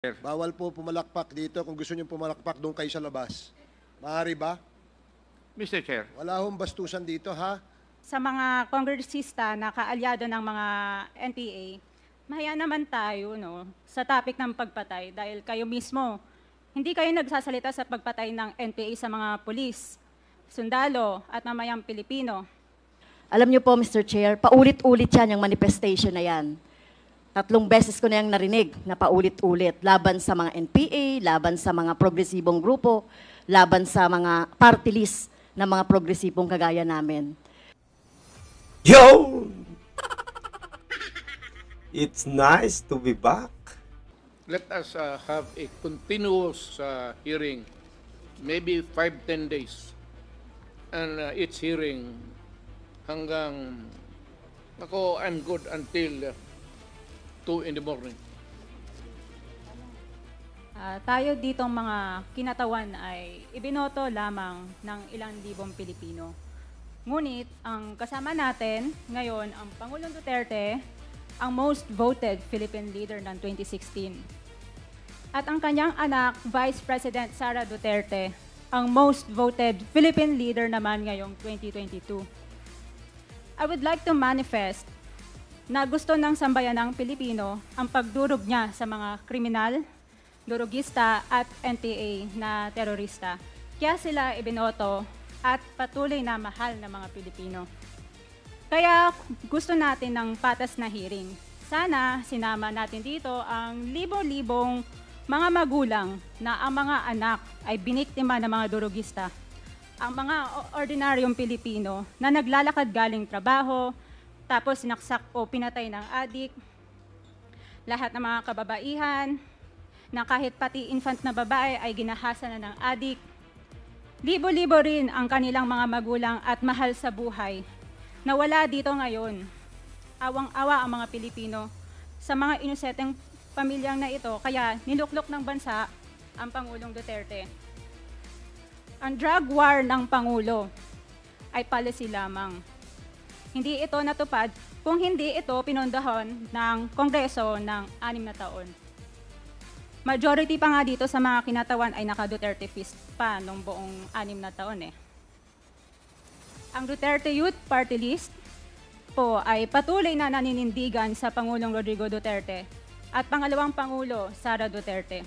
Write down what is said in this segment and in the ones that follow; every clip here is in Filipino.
Bawal po pumalakpak dito. Kung gusto niyo pumalakpak, doon kayo sa labas. Maaari ba? Mr. Chair, Wala hong bastusan dito, ha? Sa mga kongresista na kaalyado ng mga NPA, mahaya naman tayo no, sa topic ng pagpatay dahil kayo mismo, hindi kayo nagsasalita sa pagpatay ng NPA sa mga pulis, sundalo at mamayang Pilipino. Alam niyo po, Mr. Chair, paulit-ulit yan yung manifestation na yan. 3 beses ko na yung narinig na paulit-ulit. Laban sa mga NPA, laban sa mga progresibong grupo, laban sa mga party list ng mga progresibong kagaya namin. Yo! It's nice to be back. let us have a continuous hearing, maybe 5-10 days. And each hearing hanggang, ako, I'm good until 2 in the morning. Tayo ditong mga kinatawan ay ibinoto lamang ng ilang libong Pilipino. Ngunit ang kasama natin ngayon ang Pangulong Duterte, ang most voted Philippine leader ng 2016. At ang kanyang anak, Vice President Sara Duterte, ang most voted Philippine leader naman ngayong 2022. I would like to manifest na gusto ng sambayanang Pilipino ang pagdurog niya sa mga kriminal, durugista at NPA na terorista. Kaya sila ibinoto at patuloy na mahal ng mga Pilipino. Kaya gusto natin ng patas na hearing. Sana sinama natin dito ang libo-libong mga magulang na ang mga anak ay biniktima ng mga durugista. Ang mga ordinaryong Pilipino na naglalakad galing trabaho, tapos sinaksak o pinatay ng adik, lahat ng mga kababaihan, na kahit pati infant na babae ay ginahasa na ng adik. Libo-libo rin ang kanilang mga magulang at mahal sa buhay na wala dito ngayon. Awang-awa ang mga Pilipino sa mga inosenteng pamilyang na ito, kaya niluklok ng bansa ang Pangulong Duterte. Ang drug war ng Pangulo ay policy lamang. Hindi ito natupad kung hindi ito pinondohan ng Kongreso ng 6 na taon. Majority pa nga dito sa mga kinatawan ay naka-Duterte fist pa nung buong 6 na taon eh. Ang Duterte Youth Party List po ay patuloy na naninindigan sa Pangulong Rodrigo Duterte at pangalawang Pangulo, Sara Duterte,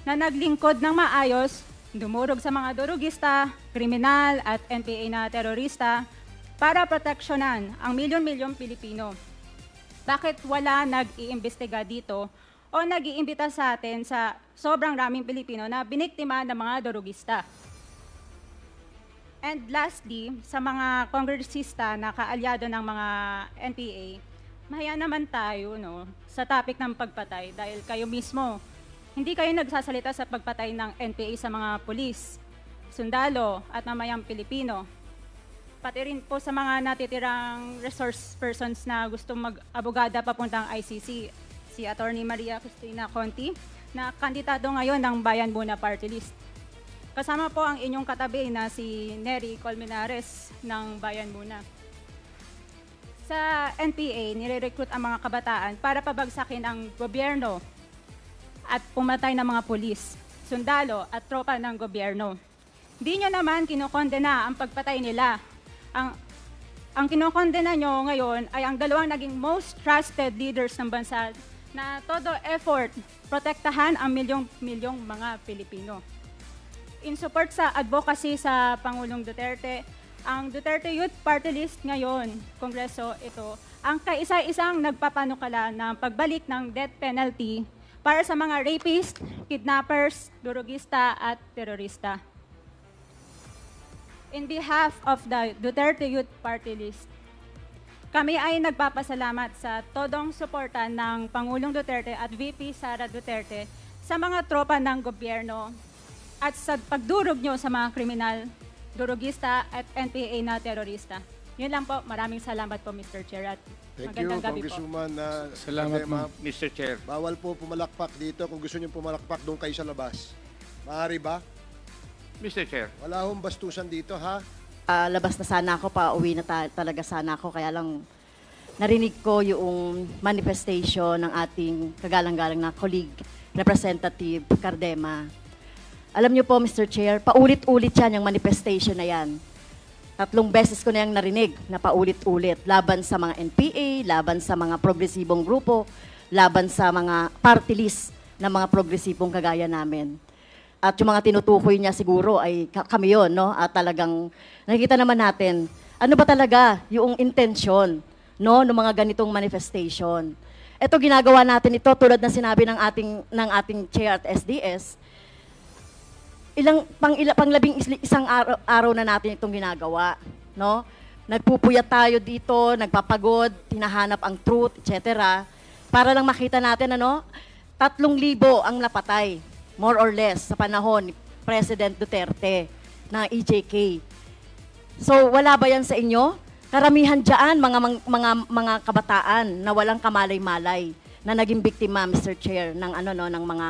na naglingkod ng maayos, dumurog sa mga durugista, kriminal at NPA na terorista para proteksyonan ang milyon-milyong Pilipino. Bakit wala nag-iimbestiga dito o nag-iimbita sa atin sa sobrang raming Pilipino na biniktima ng mga durugista? And lastly, sa mga kongresista na kaalyado ng mga NPA, mahaya naman tayo no, sa topic ng pagpatay dahil kayo mismo, hindi kayo nagsasalita sa pagpatay ng NPA sa mga pulis, sundalo at mamayang Pilipino. Pati rin po sa mga natitirang resource persons na gustong mag-abogada papuntang ICC, si Attorney Maria Cristina Conti, na kandidato ngayon ng Bayan Muna Party List. Kasama po ang inyong katabi na si Nery Colmenares ng Bayan Muna. Sa NPA, nire-recruit ang mga kabataan para pabagsakin ang gobyerno at pumatay ng mga pulis, sundalo at tropa ng gobyerno. Di nyo naman kinokondena ang pagpatay nila. Ang kinokondena nyo ngayon ay ang dalawang naging most trusted leaders ng bansa na todo effort protektahan ang milyong-milyong mga Pilipino. In support sa advocacy sa Pangulong Duterte, ang Duterte Youth Party List ngayon, Kongreso ito, ang kaisa-isang nagpapanukala ng pagbalik ng death penalty para sa mga rapist, kidnappers, durugista at terorista. In behalf of the Duterte Youth Party List, kami ay nagpapasalamat sa todong suporta ng Pangulong Duterte at VP Sara Duterte sa mga tropa ng gobyerno at sa pagdurog nyo sa mga kriminal, durugista at NPA na terorista. Yun lang po. Maraming salamat po, Mr. Chair. At Thank you, magandang gabi po. Congresswoman. Salamat Ma'am. Mr. Chair. Bawal po pumalakpak dito. Kung gusto niyo pumalakpak, doon kayo sa labas. Maaari ba? Mr. Chair, Wala hong bastusan dito, ha? Labas na sana ako, pauwi na talaga sana ako, kaya lang narinig ko yung manifestation ng ating kagalang-galang na colleague Representative Cardema. Alam niyo po, Mr. Chair, paulit-ulit yan yung manifestation na yan. 3 beses ko na yung narinig na paulit-ulit. Laban sa mga NPA, laban sa mga progresibong grupo, laban sa mga party list ng mga progresibong kagaya namin. At yung mga tinutukoy niya siguro ay kami yun, no? At talagang nakikita naman natin, ano ba talaga yung intensyon, no, ng mga ganitong manifestation. Ito ginagawa natin ito tulad ng sinabi ng ating chair at SDS. Isang araw na natin itong ginagawa, no? Nagpupuyat tayo dito, nagpapagod, hinahanap ang truth, etc. Para lang makita natin, 3,000 ang napatay, more or less, sa panahon ni President Duterte ng EJK. So, wala ba yan sa inyo? Karamihan dyan, mga kabataan na walang kamalay-malay na naging biktima, Mr. Chair, ng mga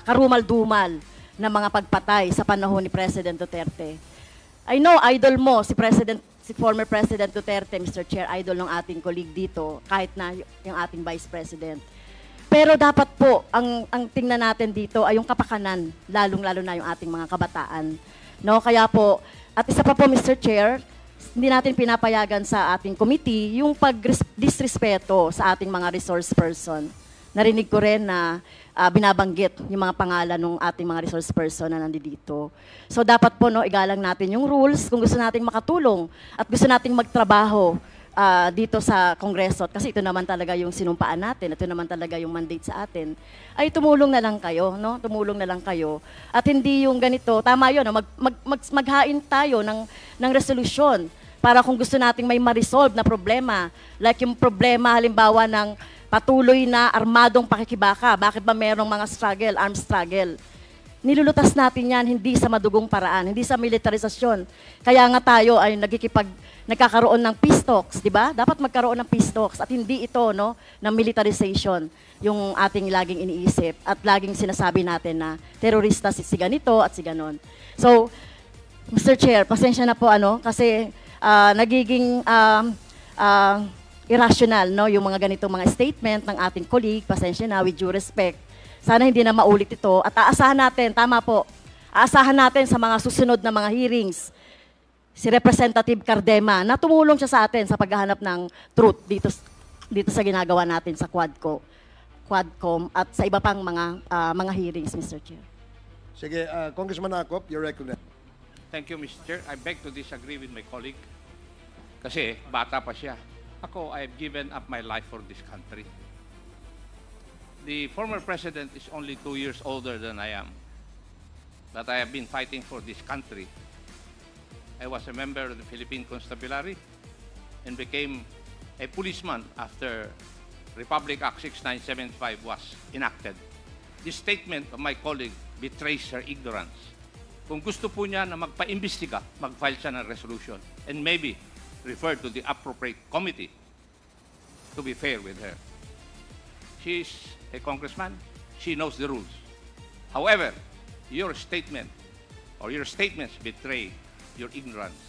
karumal-dumal na mga pagpatay sa panahon ni President Duterte. I know, idol mo, si former President Duterte, Mr. Chair, idol ng ating colleague dito, kahit na yung ating Vice President. Pero dapat po, ang tingnan natin dito ay yung kapakanan, lalong-lalo na yung ating mga kabataan. No? Kaya po, at isa pa po, Mr. Chair, hindi natin pinapayagan sa ating committee yung pag-disrespeto sa ating mga resource person. Narinig ko rin na binabanggit yung mga pangalan ng ating mga resource person na nandito. So dapat po, igalang natin yung rules kung gusto nating makatulong at gusto nating magtrabaho dito sa Kongreso. Kasi ito naman talaga yung sinumpaan natin, ito naman talaga yung mandate sa atin. Ay tumulong na lang kayo, no? Tumulong na lang kayo. At hindi yung ganito, tama yun, maghain tayo ng resolusyon para kung gusto nating may ma-resolve na problema. Like yung problema halimbawa ng patuloy na armadong pakikibaka. Bakit ba merong mga armed struggle? Nilulutas natin yan hindi sa madugong paraan, hindi sa militarisasyon. Kaya nga tayo ay nagkakaroon ng peace talks, di ba? Dapat magkaroon ng peace talks at hindi ito, ng militarization, yung ating laging iniisip at laging sinasabi natin na terorista si ganito at si ganon. So, Mr. Chair, pasensya na po kasi nagiging irrational, yung mga ganitong mga statement ng ating colleague, pasensya na, with due respect. Sana hindi na maulit ito at aasahan natin, tama po, aasahan natin sa mga susunod na mga hearings, si Representative Cardema, na tumulong siya sa atin sa paghahanap ng truth dito sa ginagawa natin sa Quadcom at sa iba pang mga hearings, Mr. Chair. Sige, Congressman Acop, you're recognized. Thank you, Mr. Chair. I beg to disagree with my colleague. Kasi bata pa siya. Ako, I have given up my life for this country. The former president is only 2 years older than I am. But I have been fighting for this country. I was a member of the Philippine Constabulary and became a policeman after Republic Act 6975 was enacted. This statement of my colleague betrays her ignorance. Kung gusto po niya na magpa-imbestiga, mag-file siya ng resolution and maybe refer to the appropriate committee to be fair with her. She's a congressman. She knows the rules. However, your statement or your statements betray your ignorance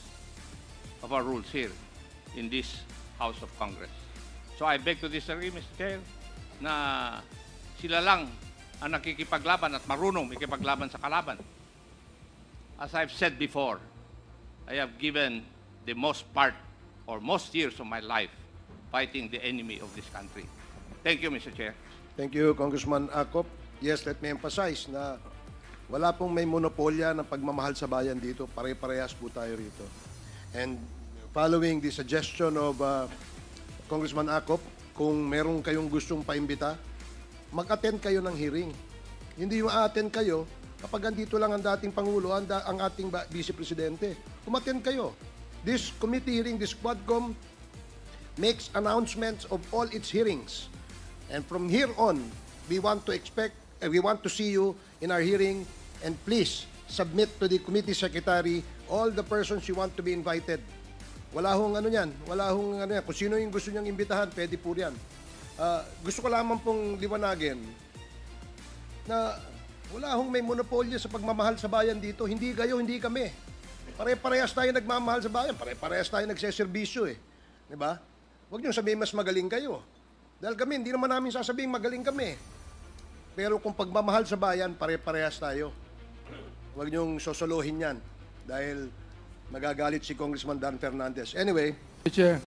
of our rules here in this House of Congress. So I beg to disagree, Mr. Chair, na sila lang ang nakikipaglaban at marunong makipaglaban sa kalaban. As I've said before, I have given the most part or most years of my life fighting the enemy of this country. Thank you, Mr. Chair. Thank you, Congressman Acop. Yes, let me emphasize na wala pong may monopolya ng pagmamahal sa bayan dito. Pare-parehas po tayo rito. And following the suggestion of Congressman Acop, kung meron kayong gustong paimbita, mag-attend kayo ng hearing. Hindi yung a-attend kayo kapag andito lang ang dating Pangulo, ang ating Vice Presidente. Umattend kayo. This committee hearing, this Quadcom, makes announcements of all its hearings. And from here on, we want to see you in our hearing, and please submit to the committee secretary all the persons you want to be invited. Wala hong yan. Kung sino yung gusto niyang imbitahan, pwede po yan. Gusto ko lamang pong liwanagin na wala hong may monopolyo sa pagmamahal sa bayan dito. Hindi kayo, hindi kami. Pare-parehas tayo nagmamahal sa bayan. Pare-parehas tayo nagseservisyo eh. Diba? Huwag niyo sabihin mas magaling kayo. Dahil kami, hindi naman namin sasabihin magaling kami. Pero kung pagmamahal sa bayan, pare-parehas tayo. Huwag niyong sosolohin yan dahil magagalit si Congressman Dan Fernandez. Anyway, Mr. Chair.